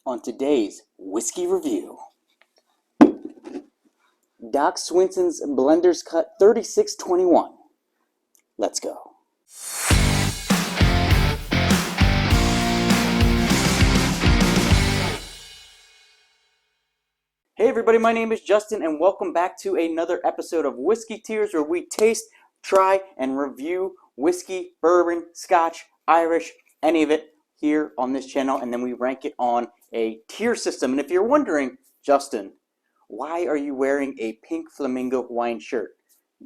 On today's whiskey review, Doc Swinson's Blender's Cut 3621. Let's go. Hey everybody, my name is Justin and welcome back to another episode of Whiskey Tears, where we taste, try, and review whiskey, bourbon, scotch, Irish, any of it here on this channel, and then we rank it on a tier system. And if you're wondering, Justin, why are you wearing a pink flamingo Hawaiian shirt?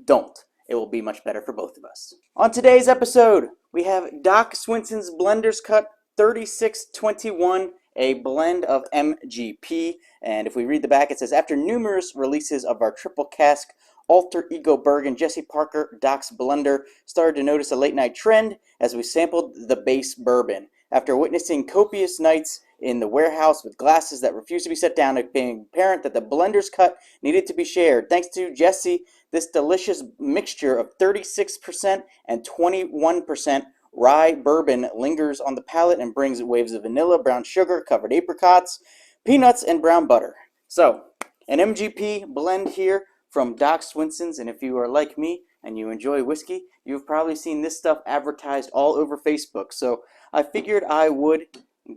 Don't. It will be much better for both of us. On today's episode, we have Doc Swinson's Blender's Cut 3621, a blend of MGP. And if we read the back, it says, after numerous releases of our triple cask alter ego bourbon, Jesse Parker, Doc's Blender, started to notice a late night trend as we sampled the base bourbon. After witnessing copious nights in the warehouse with glasses that refused to be set down, it became apparent that the Blender's Cut needed to be shared. Thanks to Jesse, this delicious mixture of 36% and 21% rye bourbon lingers on the palate and brings waves of vanilla, brown sugar, covered apricots, peanuts, and brown butter. So, an MGP blend here from Doc Swinson's, and if you are like me and you enjoy whiskey, you've probably seen this stuff advertised all over Facebook. So I figured I would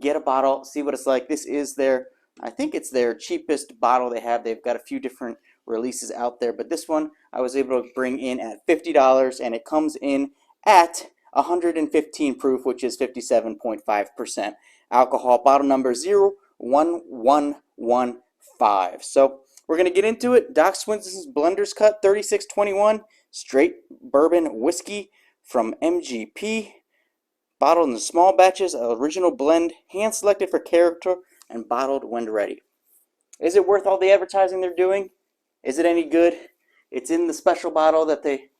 get a bottle, see what it's like. This is their, I think it's their cheapest bottle they have. They've got a few different releases out there, but this one I was able to bring in at $50, and it comes in at 115 proof, which is 57.5% alcohol. Bottle number 01115. So we're going to get into it. Doc Swinson's Blender's Cut 3621, straight bourbon whiskey from MGP. Bottled in small batches, original blend, hand selected for character, and bottled when ready. Is it worth all the advertising they're doing? Is it any good? It's in the special bottle that they,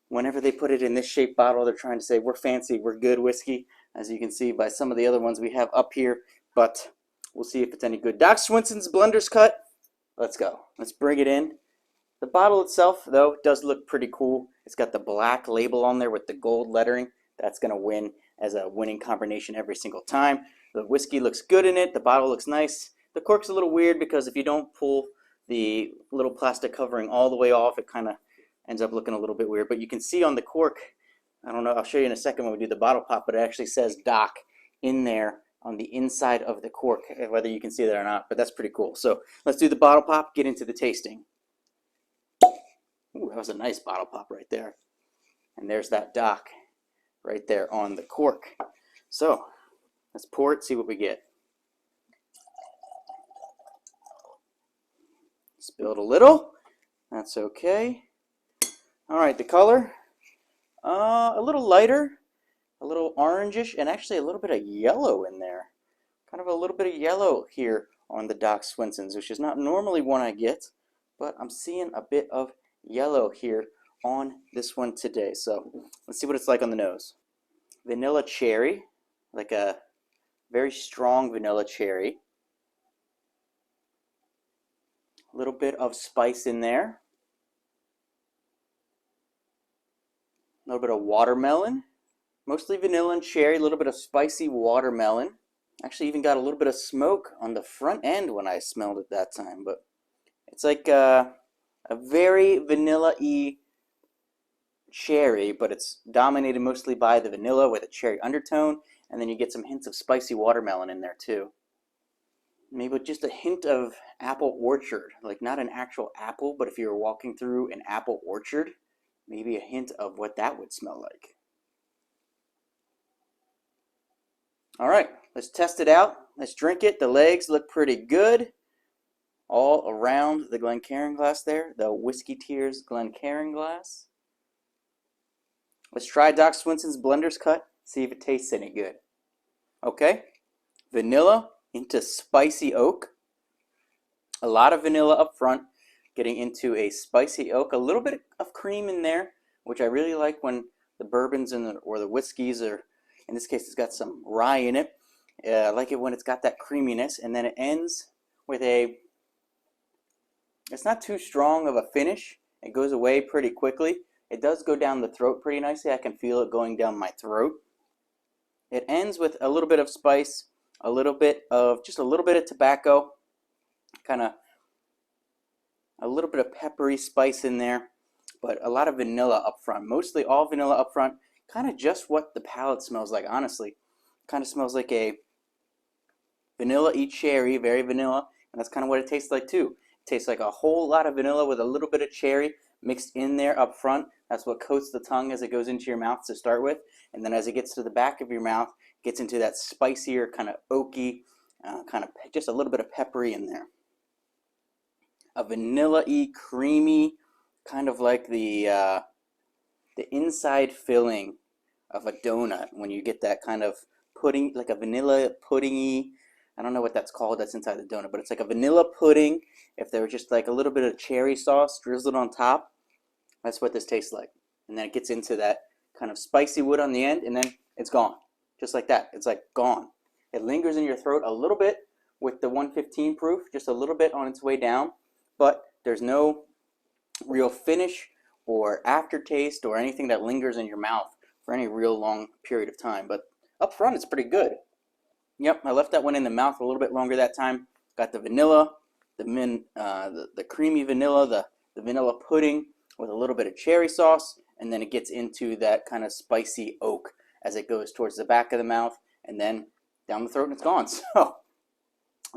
whenever they put it in this shaped bottle, they're trying to say we're fancy, we're good whiskey, as you can see by some of the other ones we have up here, but we'll see if it's any good. Doc Swinson's Blender's Cut. Let's go. Let's bring it in. The bottle itself, though, does look pretty cool. It's got the black label on there with the gold lettering. That's going to win as a winning combination every single time. The whiskey looks good in it. The bottle looks nice. The cork's a little weird because if you don't pull the little plastic covering all the way off, it kind of ends up looking a little bit weird. But you can see on the cork, I don't know, I'll show you in a second when we do the bottle pop, but it actually says Doc in there on the inside of the cork, whether you can see that or not, but that's pretty cool. So let's do the bottle pop, get into the tasting. Ooh, that was a nice bottle pop right there. And there's that Doc right there on the cork. So let's pour it, see what we get. Spilled a little. That's okay. All right, the color, a little lighter, a little orangish, and actually a little bit of yellow in there. Kind of a little bit of yellow here on the Doc Swinson's, which is not normally one I get, but I'm seeing a bit of yellow here on this one today. So let's see what it's like on the nose. Vanilla cherry, like a very strong vanilla cherry. A little bit of spice in there. A little bit of watermelon. Mostly vanilla and cherry, a little bit of spicy watermelon. Actually even got a little bit of smoke on the front end when I smelled it that time, but it's like a very vanilla-y cherry, but it's dominated mostly by the vanilla with a cherry undertone, and then you get some hints of spicy watermelon in there too. Maybe just a hint of apple orchard, like not an actual apple, but if you were walking through an apple orchard, maybe a hint of what that would smell like. All right, let's test it out. Let's drink it. The legs look pretty good all around the Glencairn glass there, the Whiskey Tears Glencairn glass. Let's try Doc Swinson's Blender's Cut, see if it tastes any good. Okay, vanilla into spicy oak. A lot of vanilla up front, getting into a spicy oak. A little bit of cream in there, which I really like when the bourbons or the whiskeys are, in this case it's got some rye in it. I like it when it's got that creaminess, and then it ends with a, it's not too strong of a finish. It goes away pretty quickly. It does go down the throat pretty nicely. I can feel it going down my throat. It ends with a little bit of spice a little bit of tobacco, kind of a little bit of peppery spice in there, but a lot of vanilla up front. Mostly all vanilla up front. Kind of just what the palate smells like, honestly. Kind of smells like a vanilla-y cherry, very vanilla, and that's kind of what it tastes like too. It tastes like a whole lot of vanilla with a little bit of cherry mixed in there up front. That's what coats the tongue as it goes into your mouth to start with, and then as it gets to the back of your mouth, it gets into that spicier, kind of oaky, kind of just a little bit of peppery in there. A vanilla-y, creamy, kind of like the inside filling of a donut when you get that kind of pudding, like a vanilla puddingy. I don't know what that's called that's inside the donut, but it's like a vanilla pudding. If there was just like a little bit of cherry sauce drizzled on top, that's what this tastes like. And then it gets into that kind of spicy wood on the end, and then it's gone. Just like that. It's like gone. It lingers in your throat a little bit with the 115 proof, just a little bit on its way down, but there's no real finish or aftertaste or anything that lingers in your mouth for any real long period of time. But up front, it's pretty good. Yep, I left that one in the mouth a little bit longer that time. Got the vanilla, the creamy vanilla, the vanilla pudding with a little bit of cherry sauce, and then it gets into that kind of spicy oak as it goes towards the back of the mouth, and then down the throat, and it's gone. So,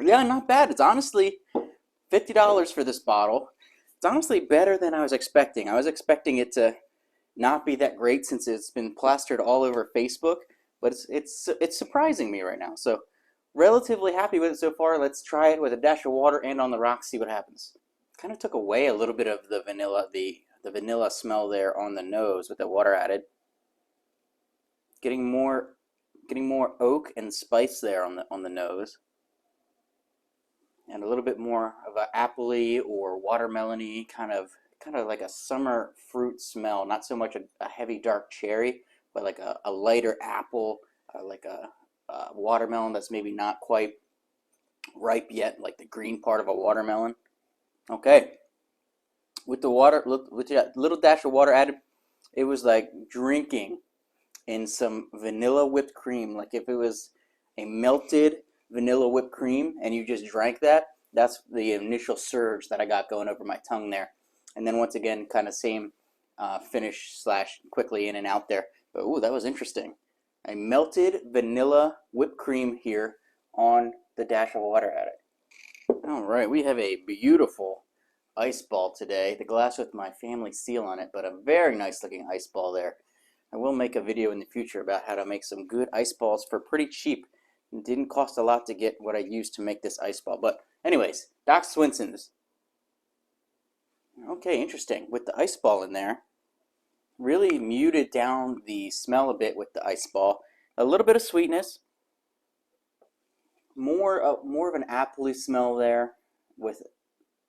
yeah, not bad. It's honestly $50 for this bottle. It's honestly better than I was expecting. I was expecting it to not be that great since it's been plastered all over Facebook, but it's surprising me right now. So relatively happy with it so far. Let's try it with a dash of water and on the rocks, see what happens. Kind of took away a little bit of the vanilla, the vanilla smell there on the nose with the water added. Getting more oak and spice there on the nose. And a little bit more of an appley or watermelony kind of like a summer fruit smell. Not so much a heavy dark cherry, but like a lighter apple, like a watermelon that's maybe not quite ripe yet, like the green part of a watermelon. Okay, with the water, with that little dash of water added, it was like drinking in some vanilla whipped cream. Like if it was a melted vanilla whipped cream and you just drank that, that's the initial surge that I got going over my tongue there. And then once again, kind of same finish slash quickly in and out there. But ooh, that was interesting. A melted vanilla whipped cream here on the dash of water added. All right, we have a beautiful ice ball today. The glass with my family seal on it, but a very nice looking ice ball there. I will make a video in the future about how to make some good ice balls for pretty cheap. It didn't cost a lot to get what I used to make this ice ball. But anyways, Doc Swinson's. Okay, interesting. With the ice ball in there, really muted down the smell a bit with the ice ball. A little bit of sweetness. More of an appley smell there, with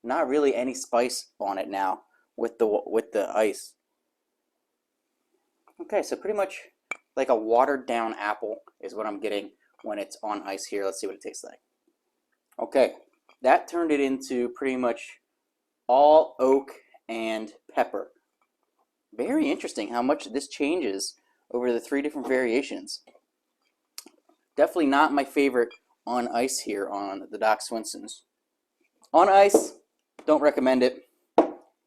not really any spice on it now with the ice. Okay, so pretty much like a watered down apple is what I'm getting when it's on ice here. Let's see what it tastes like. Okay, that turned it into pretty much all oak and pepper. Very interesting how much this changes over the 3 different variations. Definitely not my favorite on ice here on the Doc Swinson's. On ice, don't recommend it.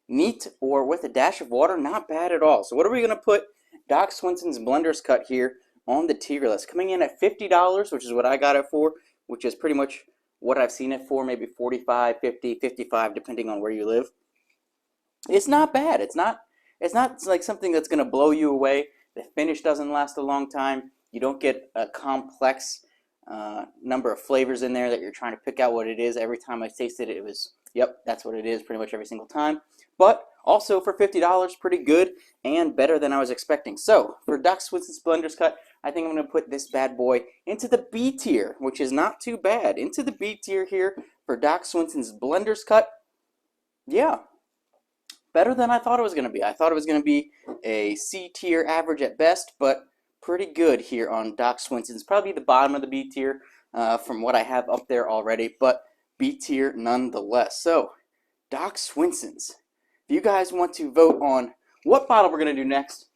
Neat or with a dash of water, not bad at all. So what are we going to put Doc Swinson's Blender's Cut here on the tier list? Coming in at $50, which is what I got it for, which is pretty much what I've seen it for, maybe $45, $50, $55, depending on where you live. It's not bad. It's not like something that's going to blow you away. The finish doesn't last a long time. You don't get a complex number of flavors in there that you're trying to pick out what it is. Every time I tasted it, it was, yep, that's what it is pretty much every single time. But also for $50, pretty good and better than I was expecting. So for Doc Swinson's Blender's Cut, I think I'm going to put this bad boy into the B tier, which is not too bad. Into the B tier here for Doc Swinson's Blender's Cut. Yeah, better than I thought it was going to be. I thought it was going to be a C tier average at best, but pretty good here on Doc Swinson's. Probably the bottom of the B tier from what I have up there already, but B tier nonetheless. So, Doc Swinson's. If you guys want to vote on what bottle we're going to do next,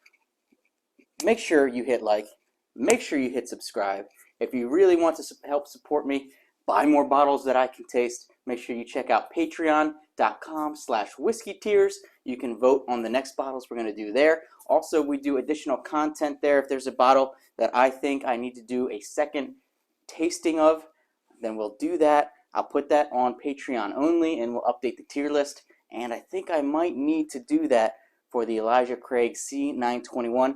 make sure you hit like, make sure you hit subscribe, if you really want to help support me, buy more bottles that I can taste, make sure you check out patreon.com/whiskeytears. You can vote on the next bottles we're going to do there. Also, we do additional content there. If there's a bottle that I think I need to do a second tasting of, then we'll do that. I'll put that on Patreon only, and we'll update the tier list. And I think I might need to do that for the Elijah Craig C921.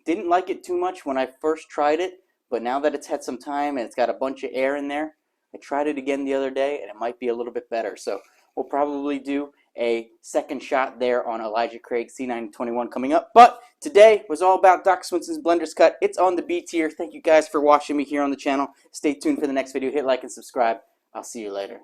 Didn't like it too much when I first tried it, but now that it's had some time and it's got a bunch of air in there, I tried it again the other day and it might be a little bit better. So we'll probably do a second shot there on Elijah Craig C921 coming up. But today was all about Doc Swinson's Blender's Cut. It's on the B tier. Thank you guys for watching me here on the channel. Stay tuned for the next video. Hit like and subscribe. I'll see you later.